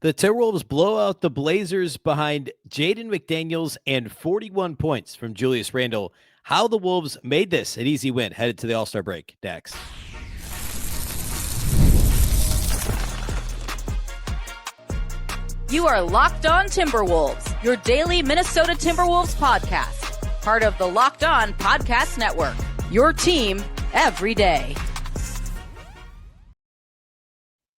The Timberwolves blow out the Blazers behind Jaden McDaniels and 41 points from Julius Randle. How the Wolves made this an easy win headed to the All-Star break. Next. You are Locked On Timberwolves, your daily Minnesota Timberwolves podcast. Part of the Locked On Podcast Network, your team every day.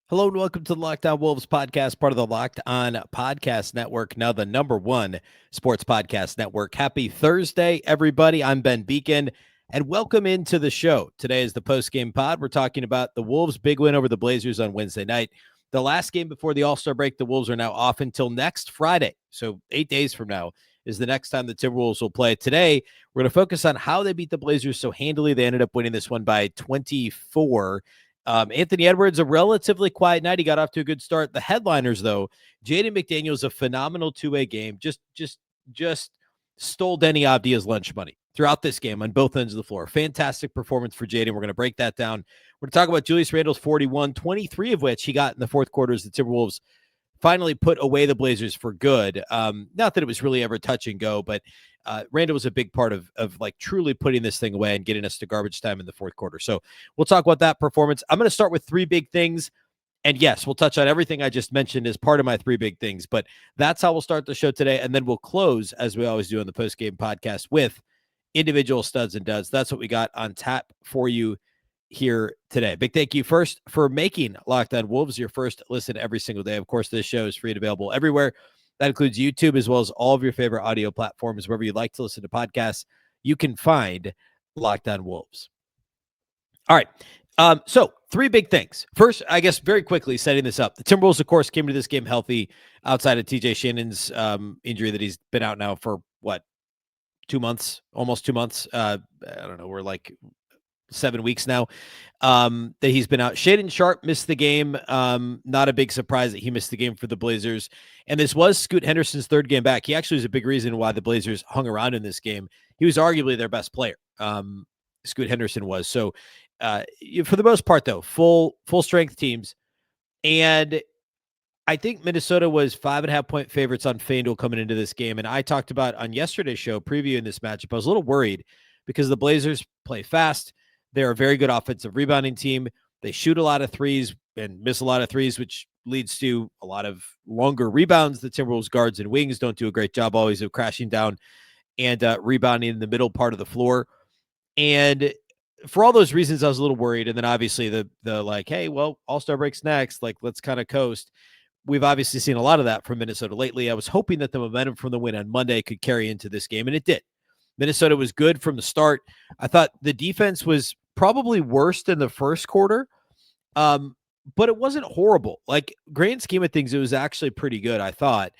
Hello and welcome to the Locked On Wolves podcast, part of the Locked On Podcast Network, now the #1 sports podcast network. Happy Thursday, everybody. I'm Ben Beecken, and welcome into the show. Today is the post-game pod. We're talking about the Wolves' big win over the Blazers on Wednesday night. The last game before the All-Star break, the Wolves are now off until next Friday. So 8 days from now is the next time the Timberwolves will play. Today, we're going to focus on how they beat the Blazers so handily. They ended up winning this one by 24. Anthony Edwards, a relatively quiet night. He got off to a good start. The headliners, though, Jaden McDaniels, a phenomenal two-way game. Just stole Deni Avdija's lunch money throughout this game on both ends of the floor. Fantastic performance for Jaden. We're going to break that down. We're going to talk about Julius Randle's 41, 23 of which he got in the fourth quarter as the Timberwolves finally put away the Blazers for good. Not that it was really ever touch and go, but Randle was a big part of like truly putting this thing away and getting us to garbage time in the fourth quarter. So we'll talk about that performance. I'm going to start with three big things. And yes, we'll touch on everything I just mentioned as part of my three big things, but that's how we'll start the show today. And then we'll close, as we always do on the post-game podcast, with individual studs and duds. That's what we got on tap for you here today. Big thank you first for making Locked On Wolves your first listen every single day. Of course, this show is free and available everywhere. That includes YouTube as well as all of your favorite audio platforms. Wherever you like to listen to podcasts, you can find Locked On Wolves. All right. So three big things. First, I guess very quickly setting this up. The Timberwolves, of course, came to this game healthy outside of TJ Shannon's injury that he's been out now for what, 2 months, almost 2 months. I don't know. We're like 7 weeks now that he's been out. Shaedon Sharpe missed the game. Not a big surprise that he missed the game for the Blazers. And this was Scoot Henderson's third game back. He actually was a big reason why the Blazers hung around in this game. He was arguably their best player. Scoot Henderson was. So for the most part, though, full strength teams. And I think Minnesota was 5.5-point favorites on FanDuel coming into this game. And I talked about on yesterday's show previewing this matchup, I was a little worried because the Blazers play fast. They're a very good offensive rebounding team. They shoot a lot of threes and miss a lot of threes, which leads to a lot of longer rebounds. The Timberwolves guards and wings don't do a great job always of crashing down and rebounding in the middle part of the floor. And for all those reasons, I was a little worried. And then obviously the like, hey, well, All-Star break's next. Like, let's kind of coast. We've obviously seen a lot of that from Minnesota lately. I was hoping that the momentum from the win on Monday could carry into this game, and it did. Minnesota was good from the start. I thought the defense was probably worse than the first quarter, but it wasn't horrible. Like, grand scheme of things, it was actually pretty good, I thought.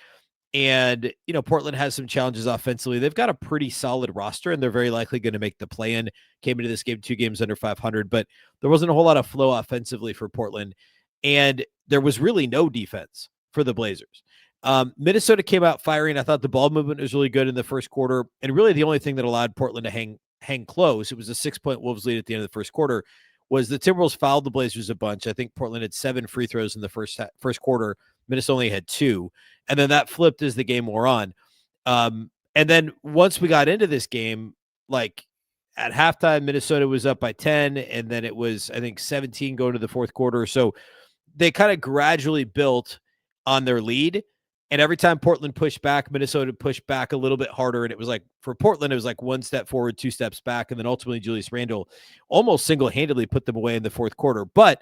And, you know, Portland has some challenges offensively. They've got a pretty solid roster, and they're very likely going to make the play-in. Came into this game 2 games under 500, but there wasn't a whole lot of flow offensively for Portland. And there was really no defense for the Blazers. Minnesota came out firing. I thought the ball movement was really good in the first quarter. And really the only thing that allowed Portland to hang close, it was a 6-point Wolves lead at the end of the first quarter, was the Timberwolves fouled the Blazers a bunch. I think Portland had 7 free throws in the first quarter. Minnesota only had 2. And then that flipped as the game wore on. And then once we got into this game, like at halftime, Minnesota was up by 10. And then it was, I think, 17 going to the fourth quarter. So they kind of gradually built on their lead. And every time Portland pushed back, Minnesota pushed back a little bit harder. And it was like, for Portland, it was like 1 step forward, 2 steps back. And then ultimately Julius Randle almost single-handedly put them away in the fourth quarter. But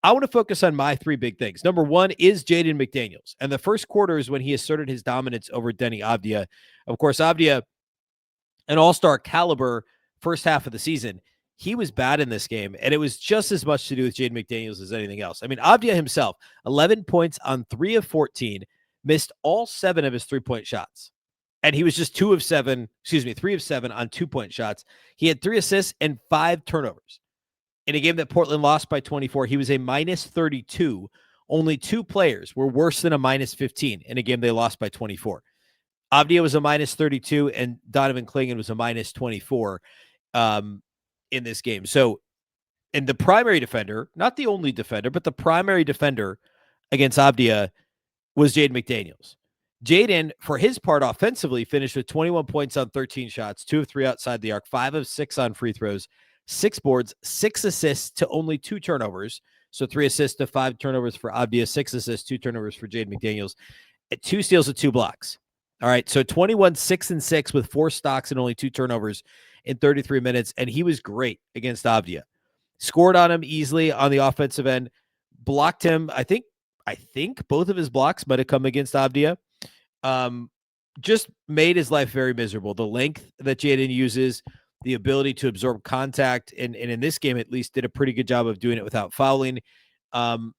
I want to focus on my 3 big things. Number 1 is Jaden McDaniels. And the first quarter is when he asserted his dominance over Deni Avdija. Of course, Avdija, an all-star caliber first half of the season. He was bad in this game, and it was just as much to do with Jaden McDaniels as anything else. I mean, Avdija himself, 11 points on 3 of 14, missed all 7 of his 3-point shots. And he was just 3 of 7 on 2-point shots. He had 3 assists and 5 turnovers. In a game that Portland lost by 24, he was a minus 32. Only 2 players were worse than a minus 15 in a game they lost by 24. Avdija was a minus 32, and Donovan Clingan was a minus 24. In this game. So, and the primary defender, not the only defender, but the primary defender against Avdija was Jaden McDaniels. Jaden, for his part, offensively finished with 21 points on 13 shots, 2 of 3 outside the arc, 5 of 6 on free throws, 6 boards, 6 assists to only 2 turnovers. So 3 assists to 5 turnovers for Avdija, 6 assists, 2 turnovers for Jaden McDaniels, 2 steals and 2 blocks. All right, so 21, 6 and 6 with 4 stocks and only 2 turnovers in 33 minutes, and he was great against Avdija. Scored on him easily on the offensive end, blocked him. I think both of his blocks might have come against Avdija. Just made his life very miserable. The length that Jaden uses, the ability to absorb contact, and in this game at least did a pretty good job of doing it without fouling.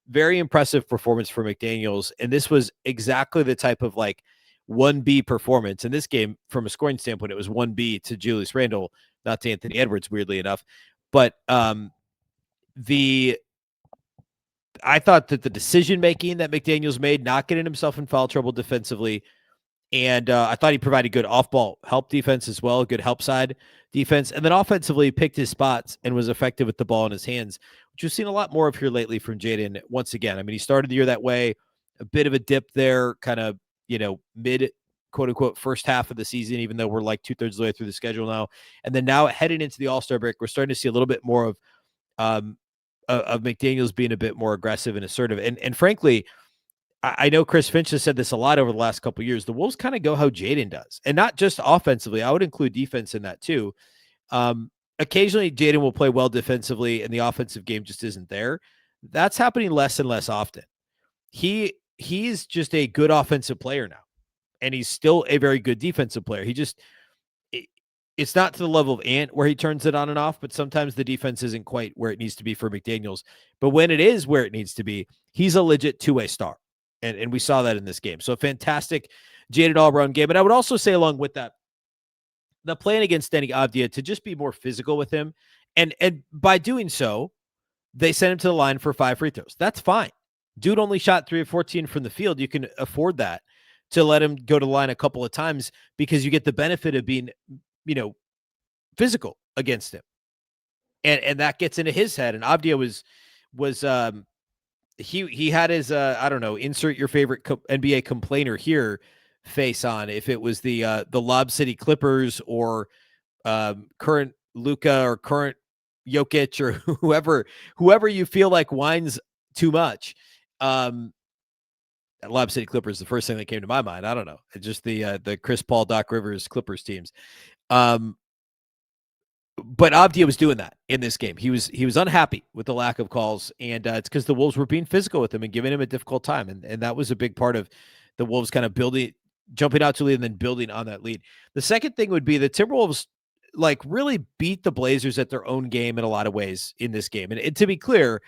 Very impressive performance for McDaniels, and this was exactly the type of like 1B performance. In this game, from a scoring standpoint, it was 1B to Julius Randle, not to Anthony Edwards, weirdly enough. But I thought that the decision-making that McDaniels made, not getting himself in foul trouble defensively, and I thought he provided good off-ball help defense as well, good help side defense, and then offensively picked his spots and was effective with the ball in his hands, which we've seen a lot more of here lately from Jaden once again. I mean, he started the year that way, a bit of a dip there, kind of, mid, quote-unquote, first half of the season, even though we're like 2/3 of the way through the schedule now. And then now heading into the All-Star break, we're starting to see a little bit more of McDaniels being a bit more aggressive and assertive. And frankly, I know Chris Finch has said this a lot over the last couple of years. The Wolves kind of go how Jaden does, and not just offensively. I would include defense in that too. Occasionally, Jaden will play well defensively, and the offensive game just isn't there. That's happening less and less often. He's just a good offensive player now, and he's still a very good defensive player. It's not to the level of Ant where he turns it on and off, but sometimes the defense isn't quite where it needs to be for McDaniels. But when it is where it needs to be, he's a legit two-way star. And we saw that in this game. So a fantastic Jaden all-around game. And I would also say along with that, the plan against Deni Avdija to just be more physical with him. And by doing so, they sent him to the line for 5 free throws. That's fine. Dude only shot 3 of 14 from the field. You can afford that, to let him go to the line a couple of times, because you get the benefit of being, physical against him. And that gets into his head. And Avdija was he had his I don't know, insert your favorite NBA complainer here face on, if it was the Lob City Clippers or current Luka or current Jokic or whoever you feel like whines too much. Lob City Clippers, the first thing that came to my mind. I don't know. It's just the Chris Paul, Doc Rivers Clippers teams. But Avdija was doing that in this game. He was unhappy with the lack of calls, and it's because the Wolves were being physical with him and giving him a difficult time, and that was a big part of the Wolves kind of jumping out to lead and then building on that lead. The second thing would be the Timberwolves really beat the Blazers at their own game in a lot of ways in this game. And to be clear,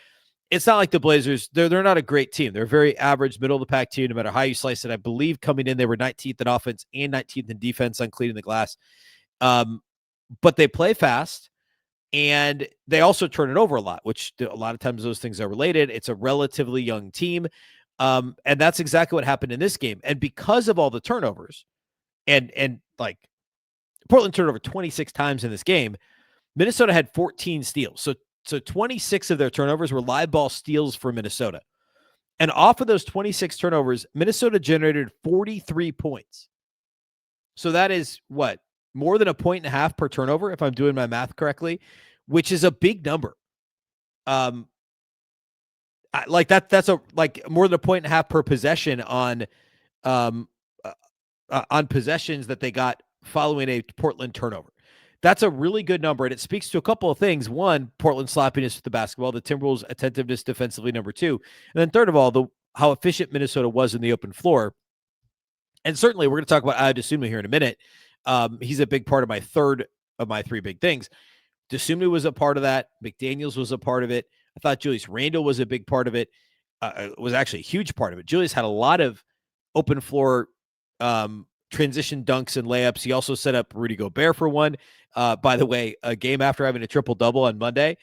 it's not like the Blazers, they're not a great team. They're a very average, middle-of-the-pack team, no matter how you slice it. I believe coming in, they were 19th in offense and 19th in defense on cleaning the glass. But they play fast, and they also turn it over a lot, which a lot of times those things are related. It's a relatively young team, and that's exactly what happened in this game. And because of all the turnovers, and Portland turned over 26 times in this game, Minnesota had 14 steals. So 26 of their turnovers were live ball steals for Minnesota. And off of those 26 turnovers, Minnesota generated 43 points. So that is what? More than 1.5 points per turnover, if I'm doing my math correctly, which is a big number. That's more than 1.5 points per possession on possessions that they got following a Portland turnover. That's a really good number, and it speaks to a couple of things. One, Portland's sloppiness with the basketball, the Timberwolves' attentiveness defensively, number 2. And then third of all, how efficient Minnesota was in the open floor. And certainly, we're going to talk about Ayo Dosunmu here in a minute. He's a big part of my third of my 3 big things. Dosunmu was a part of that. McDaniels was a part of it. I thought Julius Randle was a big part of it. Was actually a huge part of it. Julius had a lot of open floor transition dunks and layups. He also set up Rudy Gobert for one. By the way, a game after having a triple-double on Monday,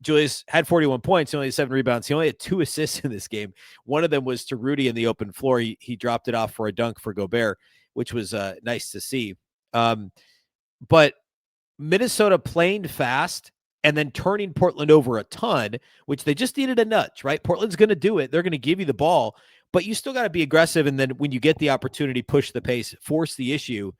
Julius had 41 points. He only had 7 rebounds. He only had 2 assists in this game. One of them was to Rudy in the open floor. He dropped it off for a dunk for Gobert, which was nice to see. But Minnesota playing fast and then turning Portland over a ton, which they just needed a nudge, right? Portland's going to do it. They're going to give you the ball, but you still got to be aggressive. And then when you get the opportunity, push the pace, force the issue,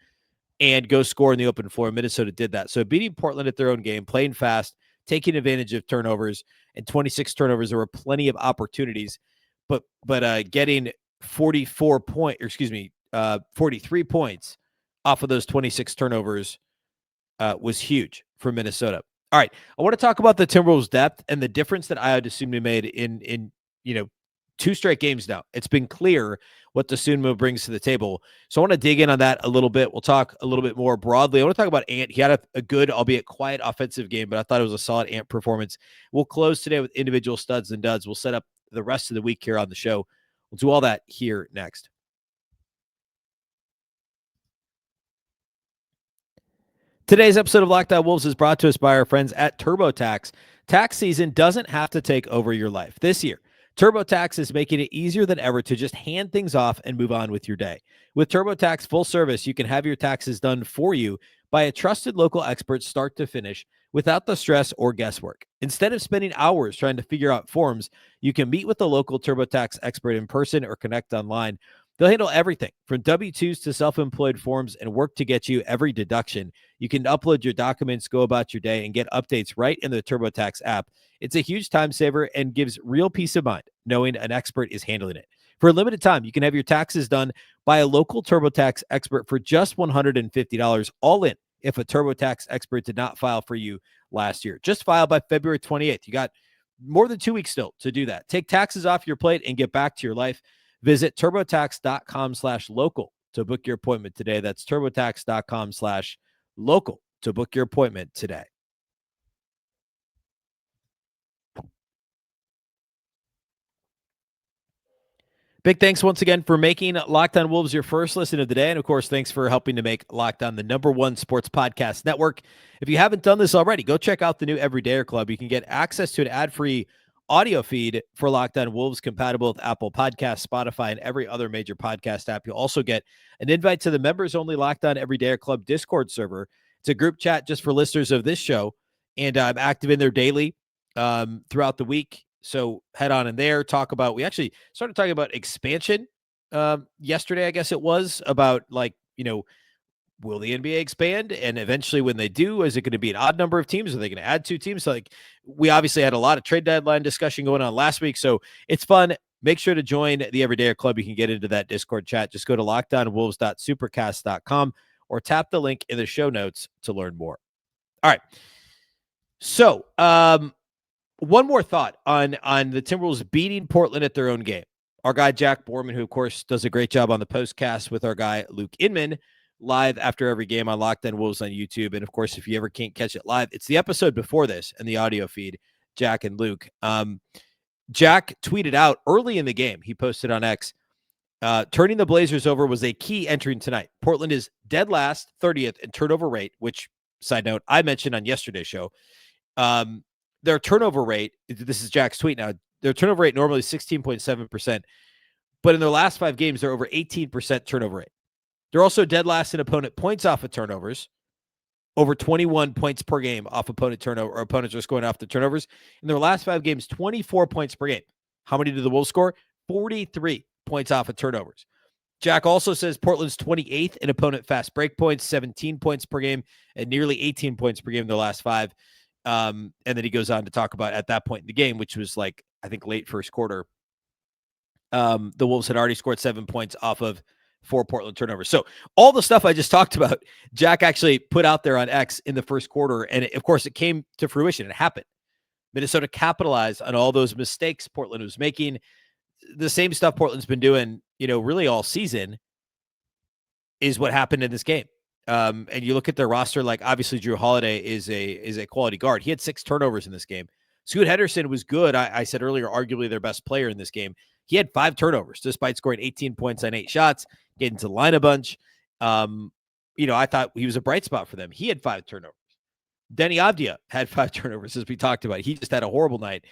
and go score in the open floor. Minnesota did that. So beating Portland at their own game, playing fast, taking advantage of turnovers, and 26 turnovers. There were plenty of opportunities, but getting 43 points off of those 26 turnovers was huge for Minnesota. All right, I want to talk about the Timberwolves' depth and the difference that Ayo Dosunmu made in 2 straight games now. It's been clear what Dosunmu brings to the table. So I want to dig in on that a little bit. We'll talk a little bit more broadly. I want to talk about Ant. He had a good, albeit quiet, offensive game, but I thought it was a solid Ant performance. We'll close today with individual studs and duds. We'll set up the rest of the week here on the show. We'll do all that here next. Today's episode of Locked On Wolves is brought to us by our friends at TurboTax. Tax season doesn't have to take over your life. This year, TurboTax is making it easier than ever to just hand things off and move on with your day. With TurboTax full service, you can have your taxes done for you by a trusted local expert start to finish without the stress or guesswork. Instead of spending hours trying to figure out forms, you can meet with a local TurboTax expert in person or connect online. They'll handle everything from W-2s to self-employed forms and work to get you every deduction. You can upload your documents, go about your day, and get updates right in the TurboTax app. It's a huge time saver and gives real peace of mind knowing an expert is handling it. For a limited time, you can have your taxes done by a local TurboTax expert for just $150 all in if a TurboTax expert did not file for you last year. Just file by February 28th. You got more than 2 weeks still to do that. Take taxes off your plate and get back to your life. Visit TurboTax.com/local to book your appointment today. That's TurboTax.com/local to book your appointment today. Big thanks once again for making Locked On Wolves your first listen of the day. And of course, thanks for helping to make Locked On the #1 sports podcast network. If you haven't done this already, go check out the new Everydayer Club. You can get access to an ad-free audio feed for Locked On Wolves compatible with Apple Podcasts, Spotify, and every other major podcast app. You'll also get an invite to the members-only Locked On Everydayer Club Discord server. It's a group chat just for listeners of this show, and I'm active in there daily throughout the week. So head on in there, we actually started talking about expansion yesterday, I guess it was, about will the NBA expand? And eventually when they do, is it going to be an odd number of teams? Are they going to add 2 teams? So we obviously had a lot of trade deadline discussion going on last week. So it's fun. Make sure to join the Everydayer Club. You can get into that Discord chat. Just go to lockedonwolves.supercast.com or tap the link in the show notes to learn more. All right. So, one more thought on the Timberwolves beating Portland at their own game. Our guy, Jack Borman, who, of course, does a great job on the postcast with our guy, Luke Inman, live after every game on Locked On Wolves on YouTube. And, of course, if you ever can't catch it live, it's the episode before this and the audio feed, Jack and Luke. Jack tweeted out early in the game, he posted on X, turning the Blazers over was a key entering tonight. Portland is dead last, 30th in turnover rate, which, side note, I mentioned on yesterday's show. Their turnover rate, this is Jack's tweet now, their turnover rate normally is 16.7%, but in their last 5 games, they're over 18% turnover rate. They're also dead last in opponent points off of turnovers, over 21 points per game off opponent turnover, or opponents are scoring off the turnovers. In their last 5 games, 24 points per game. How many did the Wolves score? 43 points off of turnovers. Jack also says Portland's 28th in opponent fast break points, 17 points per game, and nearly 18 points per game in their last 5. And then he goes on to talk about at that point in the game, which was I think late first quarter, the Wolves had already scored 7 points off of 4 Portland turnovers. So all the stuff I just talked about, Jack actually put out there on X in the first quarter. And of course it came to fruition. It happened. Minnesota capitalized on all those mistakes Portland was making. The same stuff Portland's been doing, really all season is what happened in this game. And you look at their roster, obviously Drew Holiday is a quality guard. He had 6 turnovers in this game. Scoot Henderson was good. I said earlier, arguably their best player in this game. He had 5 turnovers, despite scoring 18 points on 8 shots, getting to the line a bunch. I thought he was a bright spot for them. He had 5 turnovers. Deni Avdija had 5 turnovers, as we talked about. He just had a horrible night.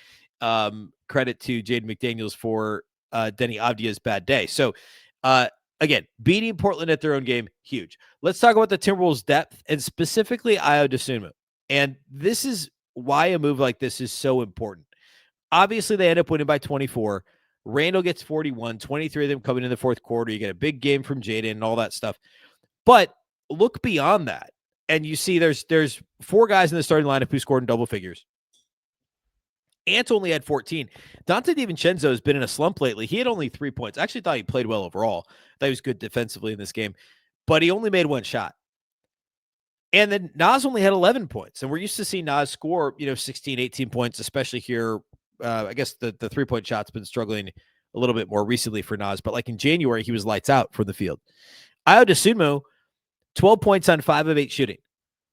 Credit to Jaden McDaniels for Deni Avdija's bad day. So, again, beating Portland at their own game, huge. Let's talk about the Timberwolves' depth and specifically Ayo Dosunmu. And this is why a move like this is so important. Obviously, they end up winning by 24. Randle gets 41, 23 of them coming in the fourth quarter. You get a big game from Jaden and all that stuff. But look beyond that, and you see there's 4 guys in the starting lineup who scored in double figures. Ant only had 14. Dante DiVincenzo has been in a slump lately. He had only 3 points. I actually thought he played well overall. I thought he was good defensively in this game, but he only made 1 shot. And then Nas only had 11 points. And we're used to seeing Nas score, 16, 18 points, especially here. I guess the 3-point shot's been struggling a little bit more recently for Nas, but like in January, he was lights out from the field. Ayo Dosunmu, 12 points on 5 of 8 shooting.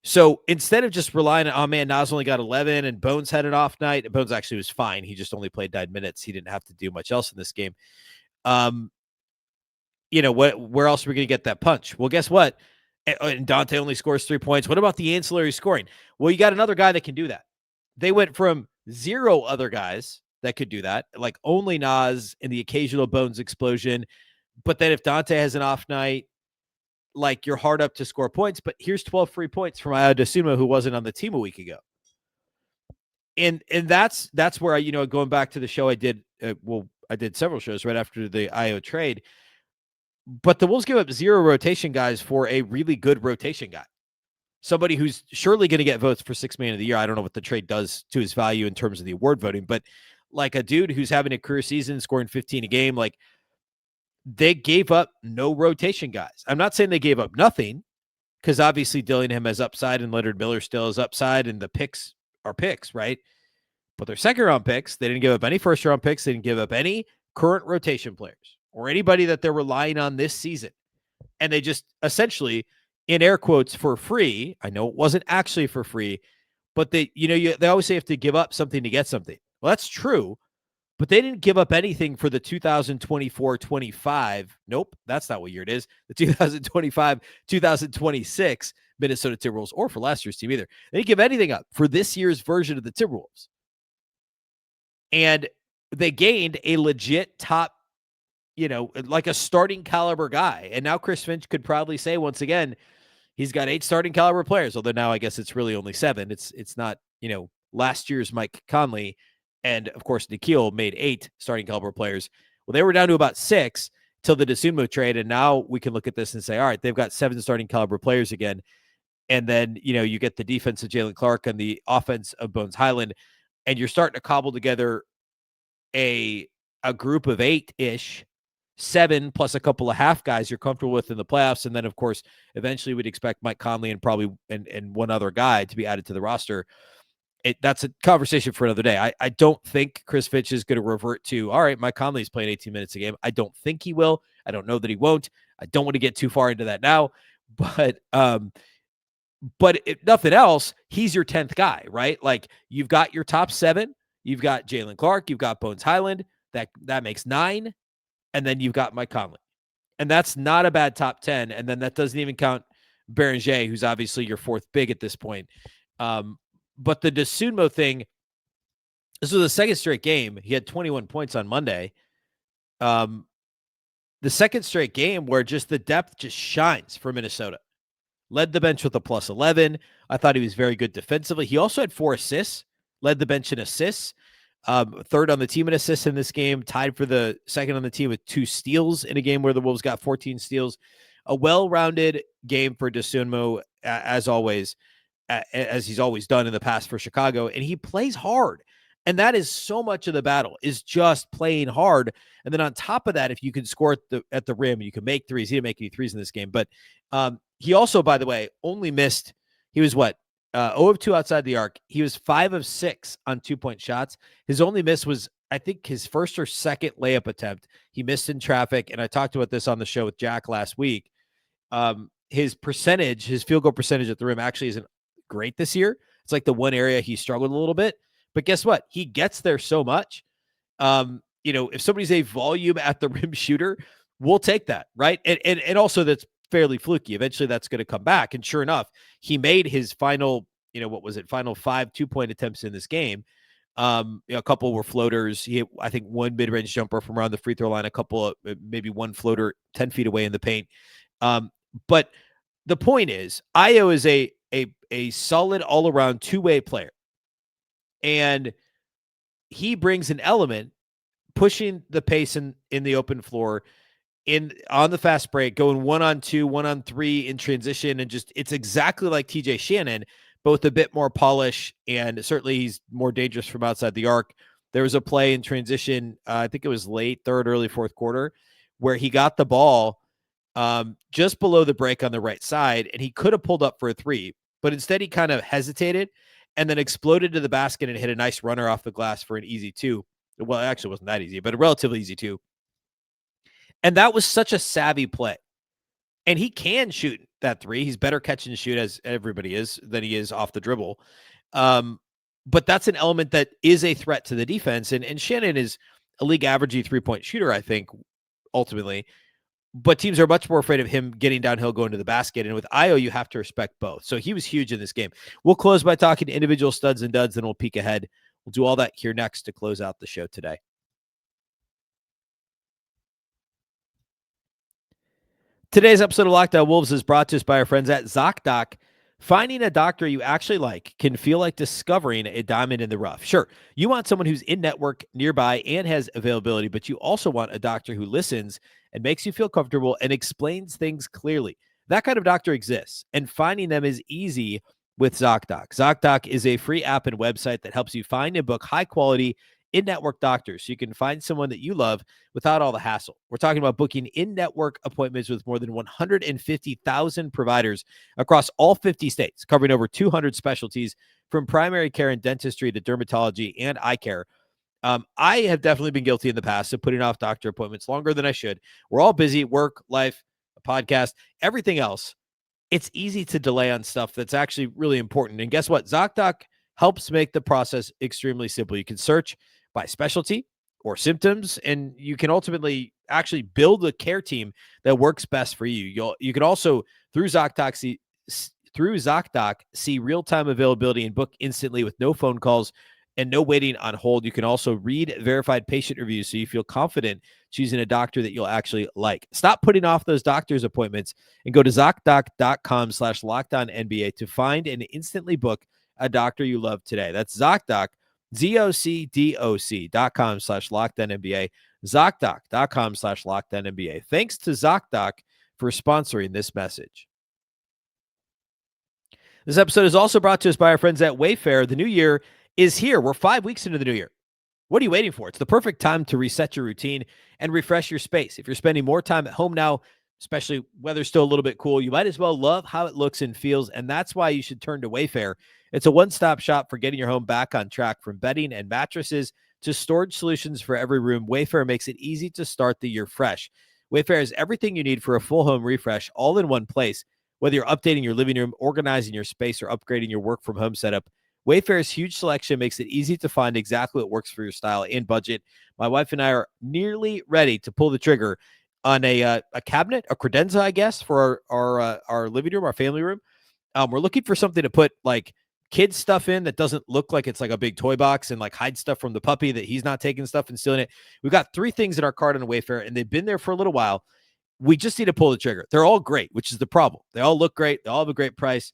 So instead of just relying on, oh man, Nas only got 11 and Bones had an off night. Bones actually was fine. He just only played 9 minutes. He didn't have to do much else in this game. Where else are we going to get that punch? Well, guess what? And Dante only scores 3 points. What about the ancillary scoring? Well, you got another guy that can do that. They went from 0 other guys that could do that, like only Nas and the occasional Bones explosion. But then if Dante has an off night, like you're hard up to score points, but here's 12 free points from Ayo Dosunmu, who wasn't on the team a week ago. And that's where going back to the show I did, I did several shows right after the Ayo trade, but the Wolves give up 0 rotation guys for a really good rotation guy. Somebody who's surely going to get votes for 6th man of the year. I don't know what the trade does to his value in terms of the award voting, but like a dude who's having a career season, scoring 15 a game, like they gave up no rotation guys. I'm not saying they gave up nothing, because obviously Dillingham has upside and Leonard Miller still has upside, and the picks are picks, right? But they're 2nd-round picks. They didn't give up any 1st-round picks. They didn't give up any current rotation players or anybody that they're relying on this season. And they just essentially, in air quotes, for free, I know it wasn't actually for free, but they always say you have to give up something to get something. Well, that's true. But they didn't give up anything for the 2024-25. Nope, that's not what year it is. The 2025-2026 Minnesota Timberwolves, or for last year's team either. They didn't give anything up for this year's version of the Timberwolves. And they gained a legit top, like a starting caliber guy. And now Chris Finch could proudly say once again, he's got 8 starting caliber players. Although now I guess it's really only 7. It's not, last year's Mike Conley. And, of course, Nikhil made 8 starting caliber players. Well, they were down to about 6 till the Dosunmu trade, and now we can look at this and say, all right, they've got 7 starting caliber players again. And then, you get the defense of Jalen Clark and the offense of Bones Highland, and you're starting to cobble together a group of 8-ish, 7 plus a couple of half guys you're comfortable with in the playoffs. And then, of course, eventually we'd expect Mike Conley and probably and one other guy to be added to the roster. That's a conversation for another day. I don't think Chris Finch is going to revert to, all right, Mike Conley's playing 18 minutes a game. I don't think he will. I don't know that he won't. I don't want to get too far into that now. But if nothing else, he's your 10th guy, right? Like you've got your top 7. You've got Jalen Clark. You've got Bones Highland. That makes 9. And then you've got Mike Conley. And that's not a bad top 10. And then that doesn't even count Beringer, who's obviously your 4th big at this point. But the Dosunmu thing, this was the 2nd straight game. He had 21 points on Monday. The 2nd straight game where just the depth just shines for Minnesota. Led the bench with a plus 11. I thought he was very good defensively. He also had 4 assists, led the bench in assists, 3rd on the team in assists in this game, tied for the 2nd on the team with 2 steals in a game where the Wolves got 14 steals. A well-rounded game for Dosunmu, as always. As he's always done in the past for Chicago, and he plays hard. And that is so much of the battle, is just playing hard. And then on top of that, if you can score at the rim, you can make threes. He didn't make any threes in this game, but he also, by the way, only missed, he was 0 of 2 outside the arc. He was 5 of 6 on 2-point shots. His only miss was, I think, his 1st or 2nd layup attempt. He missed in traffic, and I talked about this on the show with Jack last week. His field goal percentage at the rim actually isn't great this year. It's like the one area he struggled a little bit, but guess what? He gets there so much. If somebody's a volume at the rim shooter, we'll take that, right? And also that's fairly fluky. Eventually that's going to come back. And sure enough, he made his final, final 5 2-point attempts in this game. A couple were floaters. He had, I think, 1 mid-range jumper from around the free throw line, a couple of, maybe 1 floater 10 feet away in the paint. But the point is, Ayo is a solid all-around 2-way player. And he brings an element, pushing the pace in the open floor, on the fast break, going 1-on-2, 1-on-3 in transition, and just it's exactly like TJ Shannon, both a bit more polish, and certainly he's more dangerous from outside the arc. There was a play in transition, I think it was late third, early fourth quarter, where he got the ball just below the break on the right side, and he could have pulled up for a three, but instead he kind of hesitated and then exploded to the basket and hit a nice runner off the glass for an easy two. Well, it actually wasn't that easy, but a relatively easy two. And that was such a savvy play. And he can shoot that three. He's better catch and shoot, as everybody is, than he is off the dribble. But that's an element that is a threat to the defense. And Shannon is a league averaging 3-point shooter, I think, ultimately. But teams are much more afraid of him getting downhill, going to the basket. And with Ayo, you have to respect both. So he was huge in this game. We'll close by talking individual studs and duds, then we'll peek ahead. We'll do all that here next to close out the show today. Today's episode of Locked On Wolves is brought to us by our friends at ZocDoc. Finding a doctor you actually like can feel like discovering a diamond in the rough. Sure, you want someone who's in-network, nearby, and has availability, but you also want a doctor who listens and makes you feel comfortable and explains things clearly. That kind of doctor exists, and finding them is easy with ZocDoc. ZocDoc is a free app and website that helps you find and book high-quality in-network doctors so you can find someone that you love without all the hassle. We're talking about booking in-network appointments with more than 150,000 providers across all 50 states, covering over 200 specialties from primary care and dentistry to dermatology and eye care. I have definitely been guilty in the past of putting off doctor appointments longer than I should. We're all busy, work, life, a podcast, everything else. It's easy to delay on stuff that's actually really important. And guess what? ZocDoc helps make the process extremely simple. You can search by specialty or symptoms, and you can ultimately actually build a care team that works best for you. You can also, through ZocDoc, see real-time availability and book instantly with no phone calls and no waiting on hold. You can also read verified patient reviews so you feel confident choosing a doctor that you'll actually like. Stop putting off those doctor's appointments and go to ZocDoc.com/LockedOnNBA to find and instantly book a doctor you love today. That's ZocDoc, ZocDoc.com/LockedOnNBA, ZocDoc.com/LockedOnNBA. Thanks to ZocDoc for sponsoring this message. This episode is also brought to us by our friends at Wayfair. The new year is here. We're 5 weeks into the new year. What are you waiting for? It's the perfect time to reset your routine and refresh your space. If you're spending more time at home now, especially weather's still a little bit cool, you might as well love how it looks and feels, and that's why you should turn to Wayfair. It's a one-stop shop for getting your home back on track. From bedding and mattresses to storage solutions for every room, Wayfair makes it easy to start the year fresh. Wayfair has everything you need for a full home refresh, all in one place. Whether you're updating your living room, organizing your space, or upgrading your work-from-home setup, Wayfair's huge selection makes it easy to find exactly what works for your style and budget. My wife and I are nearly ready to pull the trigger on a cabinet, a credenza, I guess, for our living room, our family room. We're looking for something to put like kids stuff in that doesn't look like it's like a big toy box, and like hide stuff from the puppy that he's not taking stuff and stealing it. We've got 3 things in our cart on Wayfair, and they've been there for a little while. We just need to pull the trigger. They're all great, which is the problem. They all look great. They all have a great price.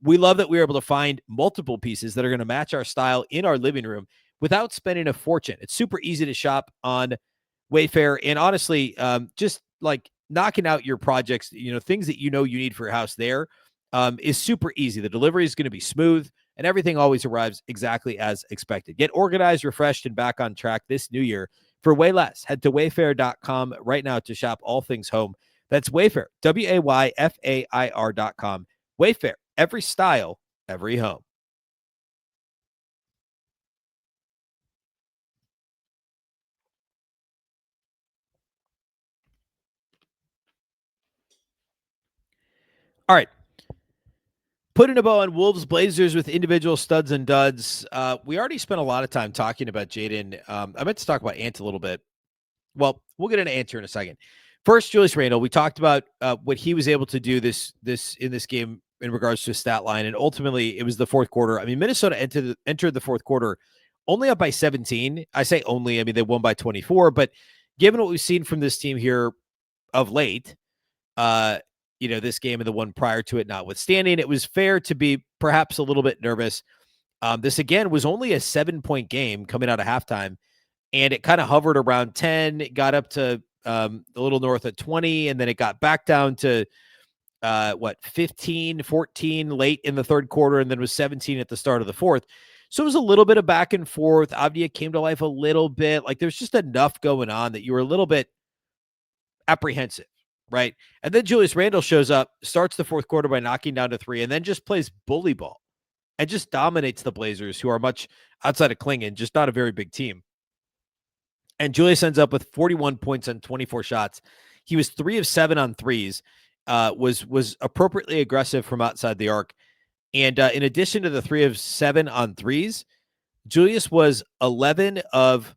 We love that we were able to find multiple pieces that are going to match our style in our living room without spending a fortune. It's super easy to shop on Wayfair, and honestly, just like knocking out your projects, things that you need for your house there, is super easy. The delivery is going to be smooth, and everything always arrives exactly as expected. Get organized, refreshed, and back on track this new year for way less. Head to wayfair.com right now to shop all things home. That's Wayfair, WAYFAIR.com. Wayfair, every style, every home. All right. Putting a bow on Wolves Blazers with individual studs and duds. We already spent a lot of time talking about Jaden. I meant to talk about Ant a little bit. Well, we'll get into Ant here in a second. First, Julius Randle. We talked about what he was able to do this in this game in regards to his stat line, and ultimately it was the fourth quarter. I mean, Minnesota entered the fourth quarter only up by 17. I say only. I mean, they won by 24. But given what we've seen from this team here of late, this game and the one prior to it notwithstanding, it was fair to be perhaps a little bit nervous. This, again, was only a 7-point game coming out of halftime. and it kind of hovered around 10. It got up to a little north of 20, and then it got back down to 15, 14 late in the third quarter, and then was 17 at the start of the fourth. So it was a little bit of back and forth. Avdija came to life a little bit. Like there's just enough going on that you were a little bit apprehensive, right? And then Julius Randle shows up, starts the fourth quarter by knocking down to 3, and then just plays bully ball and just dominates the Blazers, who are much outside of Klingon, just not a very big team. And Julius ends up with 41 points on 24 shots. He was 3 of 7 on threes, was appropriately aggressive from outside the arc. And in addition to the 3 of 7 on threes, Julius was 11 of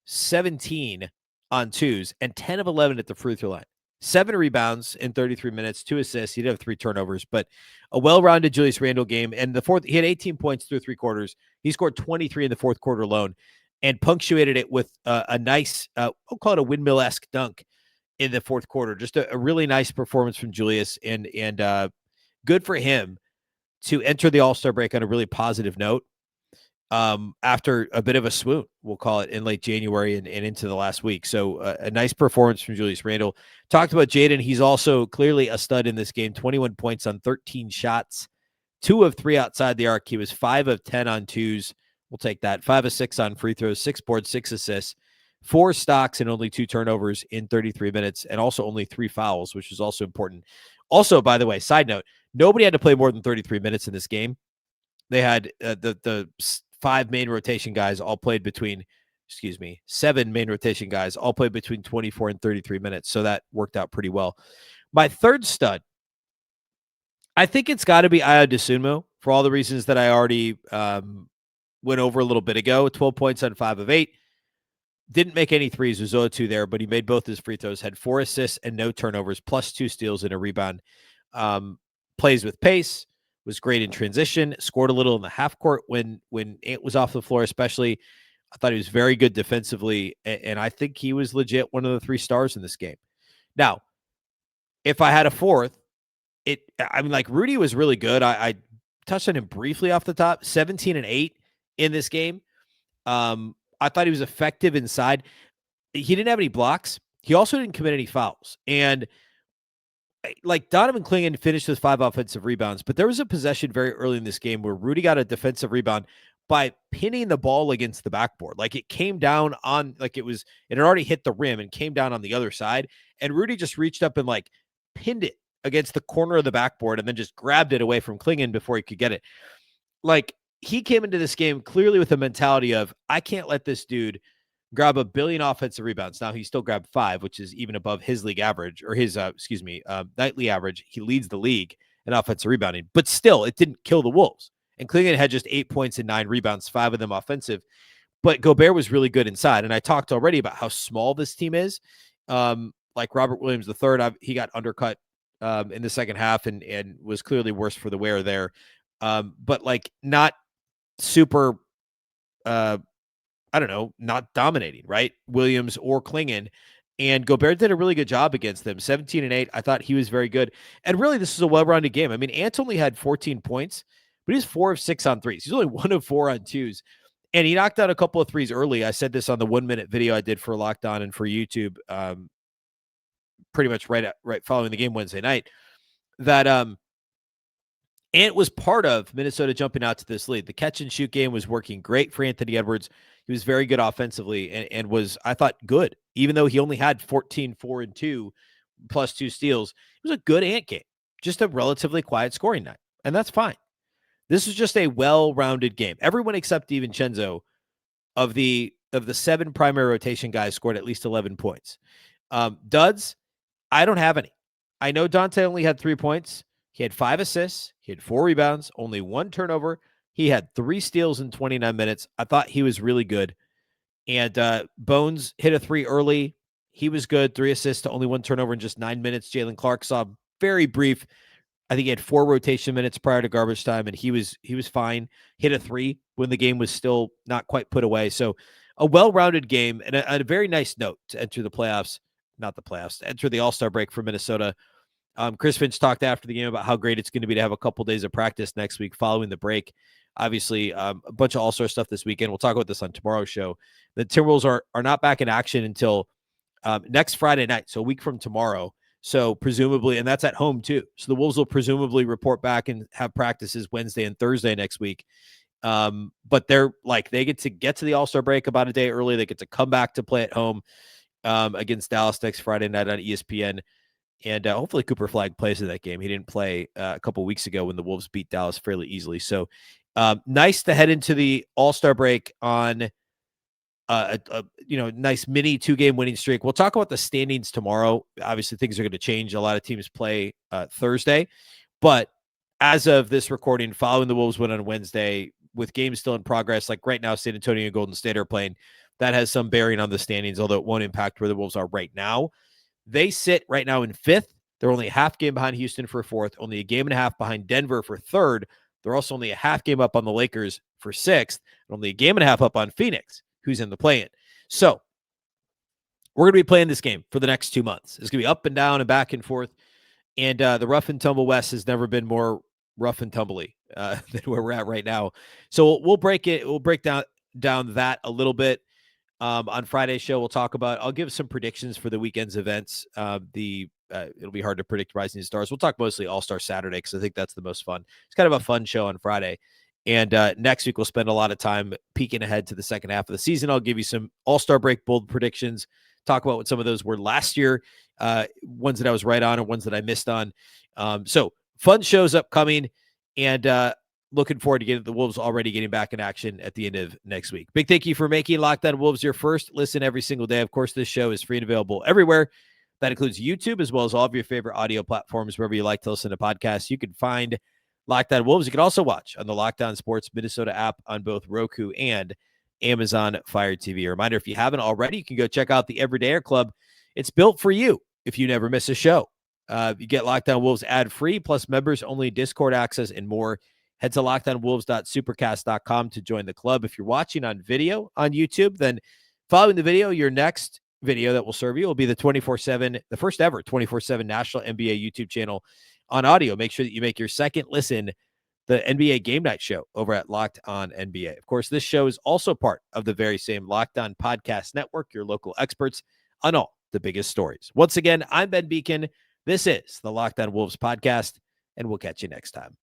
17 on twos and 10 of 11 at the free throw line. 7 rebounds in 33 minutes, 2 assists. He did have 3 turnovers, but a well-rounded Julius Randle game. And the fourth, he had 18 points through 3 quarters. He scored 23 in the fourth quarter alone and punctuated it with a nice, we'll call it a windmill-esque dunk in the fourth quarter. Just a really nice performance from Julius, and good for him to enter the All-Star break on a really positive note after a bit of a swoon, we'll call it, in late January and into the last week. So a nice performance from Julius Randle. Talked about Jaden. He's also clearly a stud in this game. 21 points on 13 shots, 2 of 3 outside the arc. He was 5 of 10 on twos. We'll take that. 5 of 6 on free throws, 6 boards, 6 assists, 4 stocks, and only 2 turnovers in 33 minutes, and also only 3 fouls, which is also important. Also, by the way, side note, nobody had to play more than 33 minutes in this game. They had the 5 main rotation guys all played between, 7 main rotation guys all played between 24 and 33 minutes. So that worked out pretty well. My third stud, I think it's got to be Ayo Dosunmu for all the reasons that I already went over a little bit ago. 12 points on 5 of 8. Didn't make any threes, was 0-2 there, but he made both his free throws, had 4 assists and no turnovers, plus 2 steals and a rebound. Plays with pace, was great in transition, scored a little in the half court when it was off the floor, especially. I thought he was very good defensively, and I think he was legit one of the 3 stars in this game. Now, if I had a fourth, Rudy was really good. I touched on him briefly off the top, 17 and 8 in this game. I thought he was effective inside. He didn't have any blocks. He also didn't commit any fouls. And like Donovan Klingon finished with 5 offensive rebounds, but there was a possession very early in this game where Rudy got a defensive rebound by pinning the ball against the backboard. Like it came down on, like it had already hit the rim and came down on the other side. And Rudy just reached up and like pinned it against the corner of the backboard and then just grabbed it away from Klingon before he could get it. Like he came into this game clearly with a mentality of, I can't let this dude grab a billion offensive rebounds. Now he still grabbed 5, which is even above his league average, or his, nightly average. He leads the league in offensive rebounding, but still it didn't kill the Wolves. And Klingon had just 8 points and 9 rebounds, 5 of them offensive, but Gobert was really good inside. And I talked already about how small this team is. Like Robert Williams III, he got undercut in the second half and was clearly worse for the wear there. But like not super, not dominating, right? Williams or Klingon. And Gobert did a really good job against them. 17 and 8. I thought he was very good. And really, this is a well-rounded game. I mean, Ant only had 14 points, but he's 4 of 6 on threes. He's only 1 of 4 on twos. And he knocked out a couple of threes early. I said this on the 1-minute video I did for Locked On and for YouTube, pretty much right following the game Wednesday night, that Ant was part of Minnesota jumping out to this lead. The catch and shoot game was working great for Anthony Edwards. He was very good offensively and was, I thought, good. Even though he only had 14, 4, and 2, plus 2 steals, it was a good Ant game. Just a relatively quiet scoring night. And that's fine. This was just a well-rounded game. Everyone except DiVincenzo of the 7 primary rotation guys scored at least 11 points. Duds, I don't have any. I know Dante only had 3 points. He had 5 assists. He had 4 rebounds, only 1 turnover. He had 3 steals in 29 minutes. I thought he was really good. And Bones hit a 3 early. He was good. 3 assists to only 1 turnover in just 9 minutes. Jalen Clark saw very brief. I think he had 4 rotation minutes prior to garbage time, and he was fine. Hit a 3 when the game was still not quite put away. So a well-rounded game and a very nice note to enter the playoffs. Not the playoffs, to enter the All-Star break for Minnesota. Chris Finch talked after the game about how great it's going to be to have a couple days of practice next week following the break. Obviously, a bunch of all-star stuff this weekend. We'll talk about this on tomorrow's show. The Timberwolves are not back in action until next Friday night, so a week from tomorrow. So presumably, and that's at home too. So the Wolves will presumably report back and have practices Wednesday and Thursday next week. But they're like, they get to the All-Star break about a day early. They get to come back to play at home against Dallas next Friday night on ESPN. And hopefully Cooper Flagg plays in that game. He didn't play a couple weeks ago when the Wolves beat Dallas fairly easily. So nice to head into the All-Star break on a nice mini 2-game winning streak. We'll talk about the standings tomorrow. Obviously, things are going to change. A lot of teams play Thursday. But as of this recording, following the Wolves win on Wednesday, with games still in progress, like right now, San Antonio and Golden State are playing. That has some bearing on the standings, although it won't impact where the Wolves are right now. They sit right now in 5th. They're only a half game behind Houston for 4th, only a game and a half behind Denver for 3rd. They're also only a half game up on the Lakers for 6th, and only a game and a half up on Phoenix, who's in the play-in. So we're going to be playing this game for the next 2 months. It's going to be up and down and back and forth. And the rough and tumble West has never been more rough and tumbly than where we're at right now. So we'll break down that a little bit. On Friday's show, I'll give some predictions for the weekend's events. It'll be hard to predict Rising Stars. We'll talk mostly All-Star Saturday because I think that's the most fun. It's kind of a fun show on Friday. And next week, we'll spend a lot of time peeking ahead to the second half of the season. I'll give you some All-Star break bold predictions, talk about what some of those were last year, ones that I was right on and ones that I missed on. So fun shows upcoming, and looking forward to getting the Wolves already getting back in action at the end of next week. Big thank you for making Locked On Wolves your first listen every single day. Of course, this show is free and available everywhere. That includes YouTube, as well as all of your favorite audio platforms, wherever you like to listen to podcasts. You can find Locked On Wolves. You can also watch on the Locked On Sports Minnesota app on both Roku and Amazon Fire TV. A reminder, if you haven't already, you can go check out the Everydayer Club. It's built for you if you never miss a show. You get Locked On Wolves ad-free, plus members-only Discord access and more. Head to lockedonwolves.supercast.com to join the club. If you're watching on video on YouTube, then following the video, your next video that will serve you will be the 24/7, the first ever 24/7 National NBA YouTube channel on audio. Make sure that you make your second listen the NBA Game Night Show over at Locked On NBA. Of course, this show is also part of the very same Locked On Podcast Network, your local experts on all the biggest stories. Once again, I'm Ben Beecken. This is the Locked On Wolves podcast, and we'll catch you next time.